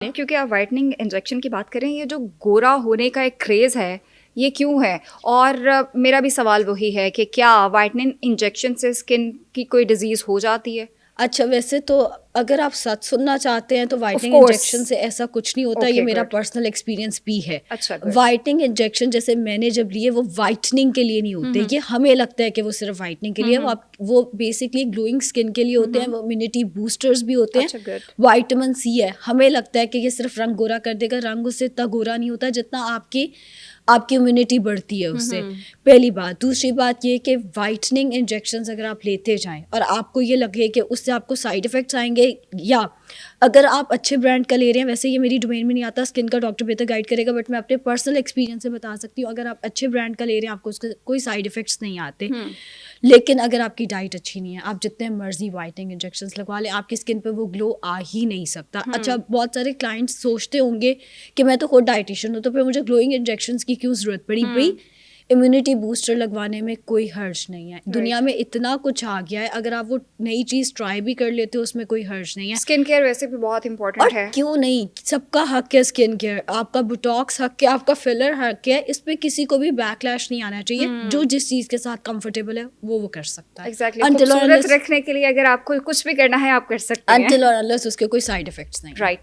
کیونکہ آپ whitening injection کی بات کریں, یہ جو گورا ہونے کا ایک کریز ہے یہ کیوں ہے؟ اور میرا بھی سوال وہی ہے کہ کیا وائٹننگ انجیکشن سے اسکن کی کوئی ڈیزیز ہو جاتی ہے؟ اچھا, ویسے تو اگر آپ سچ سننا چاہتے ہیں تو وائٹنگ course. انجیکشن سے ایسا کچھ نہیں ہوتا. یہ Okay, میرا good. پرسنل ایکسپیرینس بھی ہے. اچھا, good. وائٹنگ انجیکشن جیسے میں نے جب لیے وہ وائٹننگ کے لیے نہیں ہوتے. یہ ہمیں لگتا ہے کہ وہ صرف وائٹننگ کے لیے, وہ بیسکلی گلوئنگ اسکن کے لیے ہوتے ہیں. وہ امیونٹی بوسٹرز بھی ہوتے ہیں. اچھا, good. وائٹامن سی ہے, ہمیں لگتا ہے کہ یہ صرف رنگ گورا کر دے گا. رنگ اس سے اتنا گورا نہیں ہوتا جتنا آپ کی امیونٹی بڑھتی ہے اس سے. پہلی بات. دوسری بات یہ کہ وائٹننگ انجیکشنز اگر آپ لیتے جائیں اور آپ کو یہ لگے کہ اس سے آپ کو سائڈ افیکٹس آئیں گے, یا اگر آپ اچھے برانڈ کا لے رہے ہیں, ویسے یہ میری ڈومین میں نہیں آتا, اسکن کا ڈاکٹر بہتر گائڈ کرے گا, بٹ میں اپنے پرسنل ایکسپیرینس سے بتا سکتی ہوں. اگر آپ اچھے برانڈ کا لے رہے ہیں آپ کو اس کے کوئی سائڈ افیکٹس نہیں آتے. لیکن اگر آپ کی ڈائٹ اچھی نہیں ہے, آپ جتنے مرضی وائٹنگ انجیکشنز لگوا لیں, آپ کی اسکن پہ وہ گلو آ ہی نہیں سکتا. اچھا, بہت سارے کلائنٹس سوچتے ہوں گے کہ میں تو خود ڈائٹیشین ہوں, تو پھر مجھے گلوئنگ انجیکشنز کی کیوں ضرورت پڑی؟ بھائی امیونٹی بوسٹر لگوانے میں کوئی حرج نہیں ہے. دنیا میں اتنا کچھ آ گیا ہے, اگر آپ وہ نئی چیز ٹرائی بھی کر لیتے ہو اس میں کوئی حرج نہیں ہے. اسکن کیئر ویسے بھی بہت امپورٹنٹ ہے. اور کیوں نہیں, سب کا حق ہے اسکن کیئر. آپ کا بوٹاکس حق ہے, آپ کا فلر حق ہے. اس پہ کسی کو بھی بیک لیش نہیں آنا چاہیے. جو جس چیز کے ساتھ کمفرٹیبل ہے وہ کر سکتا ہے. ایگزیکٹلی, خوبصورت رکھنے کے لیے اگر آپ کو کچھ بھی کرنا ہے آپ کر سکتے ہیں, انٹل اور انلیس اس کے کوئی سائڈ افیکٹس نہیں. رائٹ.